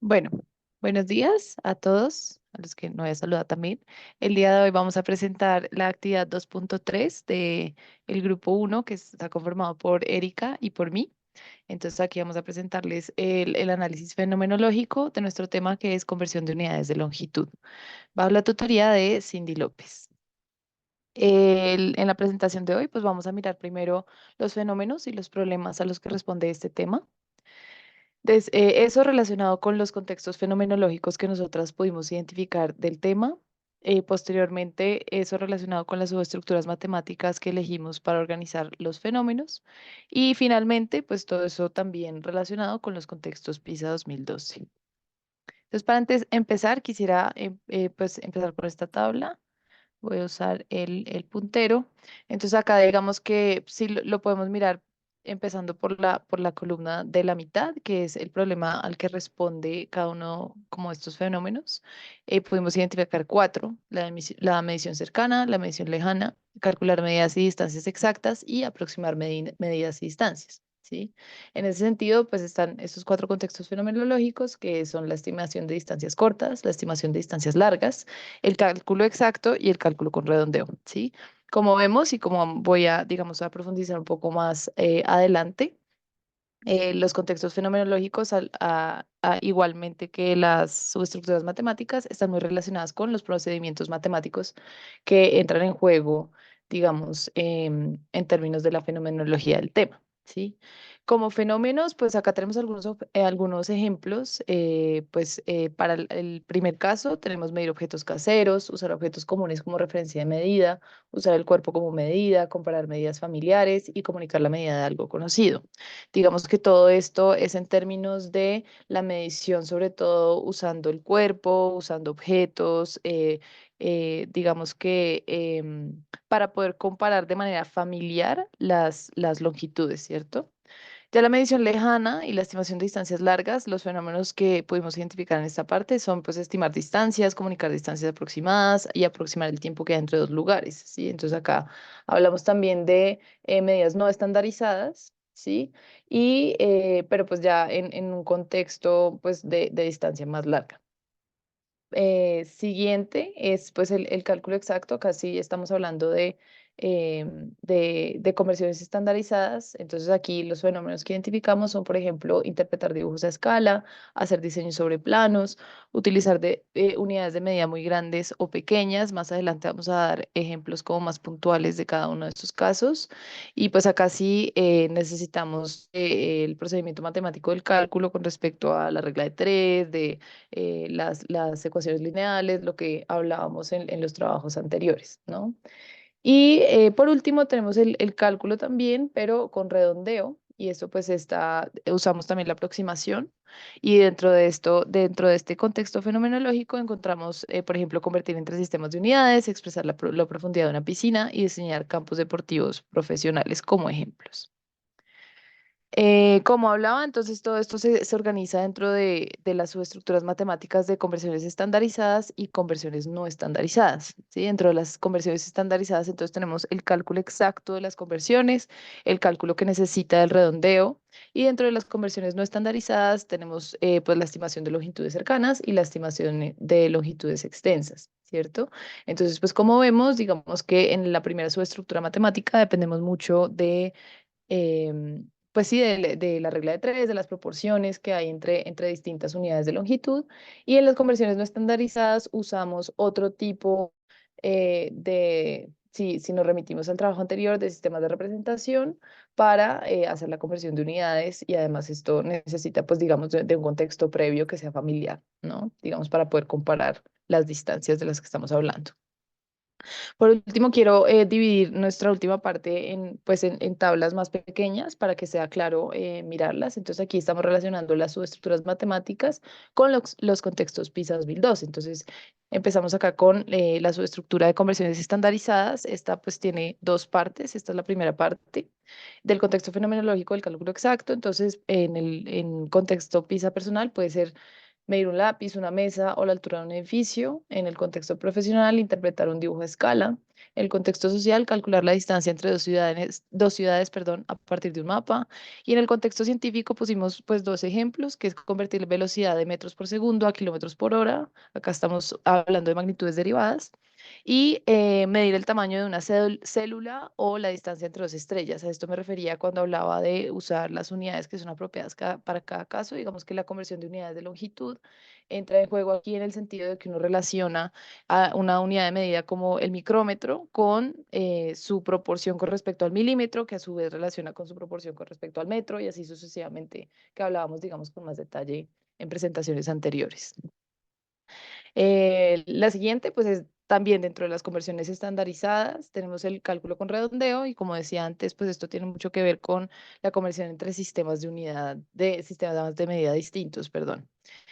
Bueno, buenos días a todos, a los que no había saludado también. El día de hoy vamos a presentar la actividad 2.3 de el grupo uno, que está conformado por Erika y por mí. Entonces aquí vamos a presentarles el análisis fenomenológico de nuestro tema, que es conversión de unidades de longitud, bajo la tutoría de Cindy López. En la presentación de hoy, pues vamos a mirar primero los fenómenos y los problemas a los que responde este tema. Eso relacionado con los contextos fenomenológicos que nosotras pudimos identificar del tema. Posteriormente, eso relacionado con las subestructuras matemáticas que elegimos para organizar los fenómenos. Y finalmente, pues todo eso también relacionado con los contextos PISA 2012. Entonces, para empezar, quisiera pues empezar por esta tabla. Voy a usar el puntero. Entonces acá digamos que sí lo podemos mirar empezando por la columna de la mitad, que es el problema al que responde cada uno como de estos fenómenos. Pudimos identificar cuatro: la medición cercana, la medición lejana, calcular medidas y distancias exactas y aproximar medidas y distancias. ¿Sí? En ese sentido, pues están estos cuatro contextos fenomenológicos, que son la estimación de distancias cortas, la estimación de distancias largas, el cálculo exacto y el cálculo con redondeo, ¿sí? Como vemos y como voy a, digamos, a profundizar un poco más adelante, los contextos fenomenológicos, igualmente que las subestructuras matemáticas, están muy relacionadas con los procedimientos matemáticos que entran en juego, digamos, en términos de la fenomenología del tema, ¿sí? Como fenómenos, pues acá tenemos algunos ejemplos. Para el primer caso, tenemos medir objetos caseros, usar objetos comunes como referencia de medida, usar el cuerpo como medida, comparar medidas familiares y comunicar la medida de algo conocido. Digamos que todo esto es en términos de la medición, sobre todo usando el cuerpo, usando objetos, digamos que para poder comparar de manera familiar las longitudes, ¿cierto? Ya la medición lejana y la estimación de distancias largas, los fenómenos que pudimos identificar en esta parte son pues estimar distancias, comunicar distancias aproximadas y aproximar el tiempo que hay entre dos lugares, ¿sí? Entonces acá hablamos también de medidas no estandarizadas, ¿sí? Pero pues ya en un contexto pues de distancia más larga. Siguiente es pues el cálculo exacto. Casi estamos hablando de conversiones estandarizadas. Entonces aquí los fenómenos que identificamos son, por ejemplo, interpretar dibujos a escala, hacer diseños sobre planos, utilizar unidades de medida muy grandes o pequeñas. Más adelante vamos a dar ejemplos como más puntuales de cada uno de estos casos. Y pues acá sí necesitamos el procedimiento matemático del cálculo con respecto a la regla de tres, las ecuaciones lineales, lo que hablábamos en los trabajos anteriores, ¿no? Y por último tenemos el cálculo también, pero con redondeo. Y esto pues usamos también la aproximación. Y dentro de esto, dentro de este contexto fenomenológico, encontramos, por ejemplo, convertir entre sistemas de unidades, expresar la profundidad de una piscina y diseñar campos deportivos profesionales como ejemplos. Como hablaba, entonces todo esto se organiza dentro de las subestructuras matemáticas de conversiones estandarizadas y conversiones no estandarizadas, ¿sí? Dentro de las conversiones estandarizadas, entonces tenemos el cálculo exacto de las conversiones, el cálculo que necesita el redondeo, y dentro de las conversiones no estandarizadas tenemos pues la estimación de longitudes cercanas y la estimación de longitudes extensas, ¿cierto? Entonces, pues como vemos, digamos que en la primera subestructura matemática dependemos mucho pues sí, de la regla de tres, de las proporciones que hay entre distintas unidades de longitud. Y en las conversiones no estandarizadas usamos otro tipo si nos remitimos al trabajo anterior, de sistemas de representación para hacer la conversión de unidades. Y además esto necesita, pues digamos, de un contexto previo que sea familiar, ¿no? Digamos, para poder comparar las distancias de las que estamos hablando. Por último, quiero dividir nuestra última parte en tablas más pequeñas para que sea claro mirarlas. Entonces, aquí estamos relacionando las subestructuras matemáticas con los contextos PISA 2012. Entonces, empezamos acá con la subestructura de conversiones estandarizadas. Esta pues tiene dos partes. Esta es la primera parte del contexto fenomenológico del cálculo exacto. Entonces, en contexto PISA personal puede ser medir un lápiz, una mesa o la altura de un edificio. En el contexto profesional, interpretar un dibujo a escala. El contexto social, calcular la distancia entre dos ciudades, perdón, a partir de un mapa. Y en el contexto científico pusimos pues dos ejemplos, que es convertir la velocidad de metros por segundo a kilómetros por hora. Acá estamos hablando de magnitudes derivadas. Y medir el tamaño de una célula o la distancia entre dos estrellas. A esto me refería cuando hablaba de usar las unidades que son apropiadas para cada caso. Digamos que la conversión de unidades de longitud entra en juego aquí en el sentido de que uno relaciona a una unidad de medida como el micrómetro con su proporción con respecto al milímetro, que a su vez relaciona con su proporción con respecto al metro y así sucesivamente, que hablábamos, digamos, con más detalle en presentaciones anteriores. La siguiente, pues es también dentro de las conversiones estandarizadas, tenemos el cálculo con redondeo y como decía antes, pues esto tiene mucho que ver con la conversión entre sistemas de medida distintos, perdón.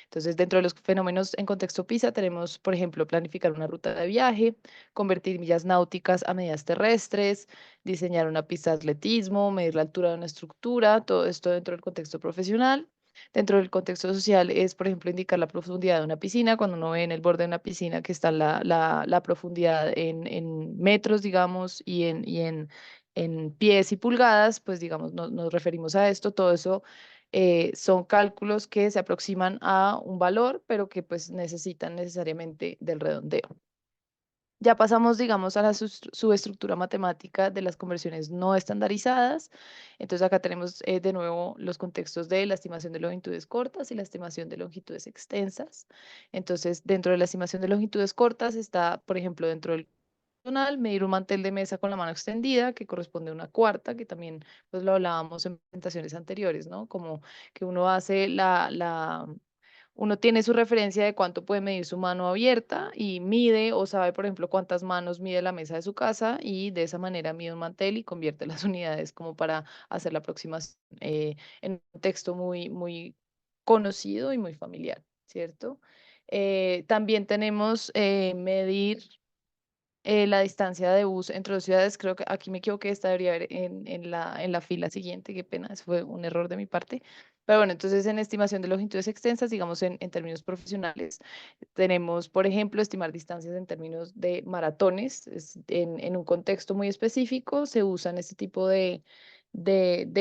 Entonces, dentro de los fenómenos en contexto PISA tenemos, por ejemplo, planificar una ruta de viaje, convertir millas náuticas a medidas terrestres, diseñar una pista de atletismo, medir la altura de una estructura, todo esto dentro del contexto profesional. Dentro del contexto social es, por ejemplo, indicar la profundidad de una piscina. Cuando uno ve en el borde de una piscina que está la profundidad en metros, digamos, en pies y pulgadas, pues digamos, nos referimos a esto. Todo eso son cálculos que se aproximan a un valor, pero que pues necesitan necesariamente del redondeo. Ya pasamos, digamos, a la subestructura matemática de las conversiones no estandarizadas. Entonces acá tenemos de nuevo los contextos de la estimación de longitudes cortas y la estimación de longitudes extensas. Entonces, dentro de la estimación de longitudes cortas está, por ejemplo, dentro del medir un mantel de mesa con la mano extendida, que corresponde a una cuarta, que también pues lo hablábamos en presentaciones anteriores, ¿no? Como que uno hace uno tiene su referencia de cuánto puede medir su mano abierta y mide o sabe, por ejemplo, cuántas manos mide la mesa de su casa y de esa manera mide un mantel y convierte las unidades como para hacer la aproximación en un texto muy conocido y muy familiar, ¿cierto? También tenemos medir la distancia de bus entre dos ciudades. Creo que aquí me equivoqué, esta debería haber en la fila siguiente, qué pena, eso fue un error de mi parte. Pero bueno, entonces en estimación de longitudes extensas, digamos en términos profesionales, tenemos, por ejemplo, estimar distancias en términos de maratones. En un contexto muy específico se usan este tipo de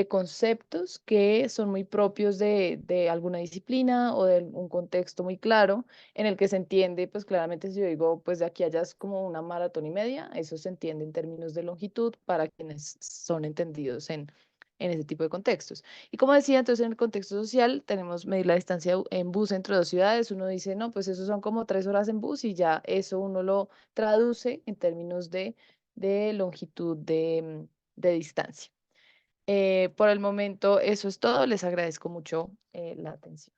conceptos que son muy propios de alguna disciplina o de un contexto muy claro en el que se entiende, pues claramente si yo digo, pues de aquí a allá es como una maratón y media, eso se entiende en términos de longitud para quienes son entendidos en ese tipo de contextos. Y como decía, entonces en el contexto social tenemos medir la distancia en bus entre dos ciudades. Uno dice, no, pues eso son como 3 horas en bus y ya eso uno lo traduce en términos de longitud de distancia. Por el momento eso es todo. Les agradezco mucho la atención.